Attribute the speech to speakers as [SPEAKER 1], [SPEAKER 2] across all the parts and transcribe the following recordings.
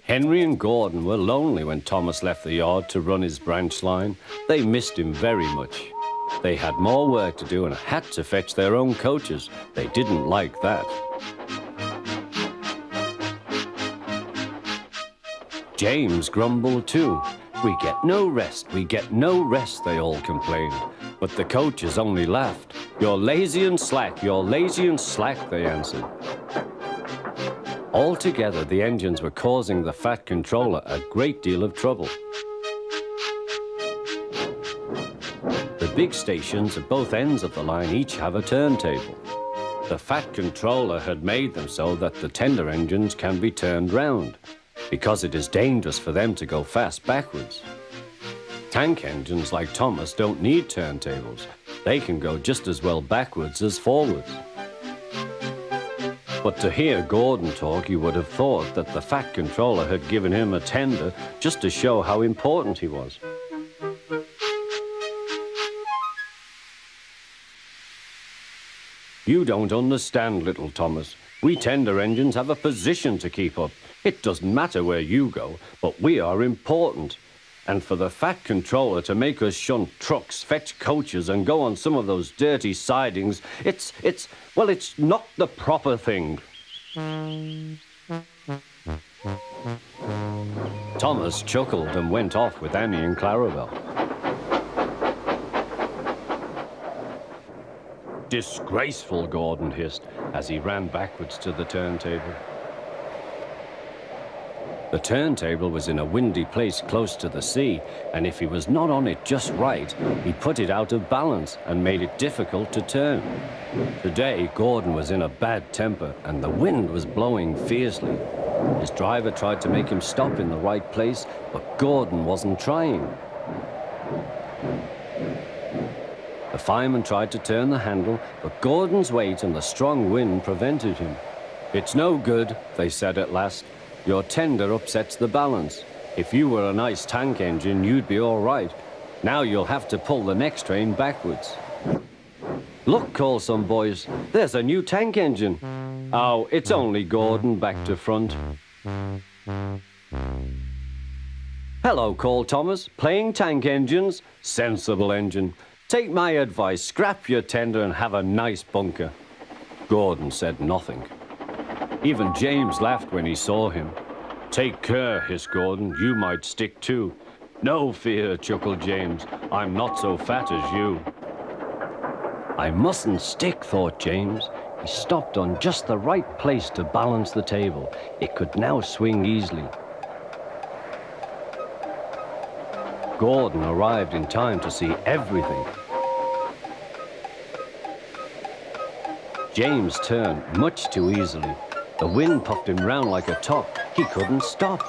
[SPEAKER 1] Henry and Gordon were lonely when Thomas left the yard to run his branch line. They missed him very much. They had more work to do and had to fetch their own coaches. They didn't like that. James grumbled too. "We get no rest, we get no rest," they all complained. But the coaches only laughed. "You're lazy and slack, you're lazy and slack," they answered. Altogether, the engines were causing the Fat Controller a great deal of trouble. The big stations at both ends of the line each have a turntable. The Fat Controller had made them so that the tender engines can be turned round, because it is dangerous for them to go fast backwards. Tank engines like Thomas don't need turntables. They can go just as well backwards as forwards. But to hear Gordon talk, you would have thought that the Fat Controller had given him a tender just to show how important he was. "You don't understand, little Thomas. We tender engines have a position to keep up. It doesn't matter where you go, but we are important. And for the Fat Controller to make us shunt trucks, fetch coaches, and go on some of those dirty sidings, it's not the proper thing." Thomas chuckled and went off with Annie and Clarabelle. "Disgraceful," Gordon hissed as he ran backwards to the turntable. The turntable was in a windy place close to the sea, and if he was not on it just right, he put it out of balance and made it difficult to turn. Today, Gordon was in a bad temper, and the wind was blowing fiercely. His driver tried to make him stop in the right place, but Gordon wasn't trying. The fireman tried to turn the handle, but Gordon's weight and the strong wind prevented him. "It's no good," they said at last. "Your tender upsets the balance. If you were a nice tank engine, you'd be all right. Now you'll have to pull the next train backwards." "Look," called some boys, "there's a new tank engine." "Oh, it's only Gordon back to front." "Hello," called Thomas, "playing tank engines? Sensible engine. Take my advice, scrap your tender and have a nice bunker." Gordon said nothing. Even James laughed when he saw him. "Take care," hissed Gordon, "you might stick too." "No fear," chuckled James, "I'm not so fat as you." "I mustn't stick," thought James. He stopped on just the right place to balance the table. It could now swing easily. Gordon arrived in time to see everything. James turned much too easily. The wind puffed him round like a top. He couldn't stop.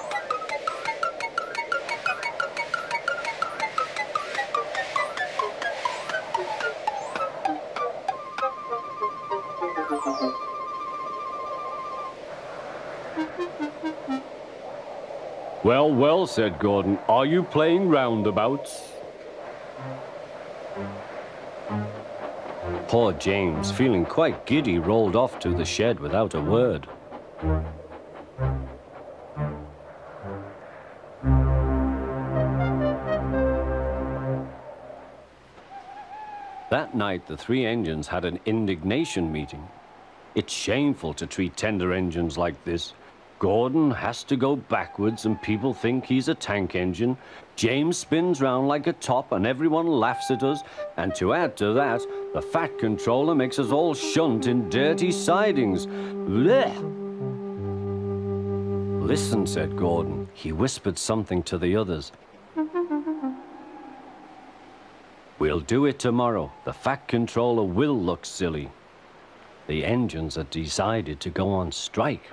[SPEAKER 1] "Well, well," said Gordon, "are you playing roundabouts?" Poor James, feeling quite giddy, rolled off to the shed without a word. That night, the three engines had an indignation meeting. It's shameful to treat tender engines like this. Gordon has to go backwards and people think he's a tank engine. James spins round like a top and everyone laughs at us. And to add to that, the Fat Controller makes us all shunt in dirty sidings. Blech! "Listen," said Gordon. He whispered something to the others. "We'll do it tomorrow. The Fat Controller will look silly." The engines had decided to go on strike.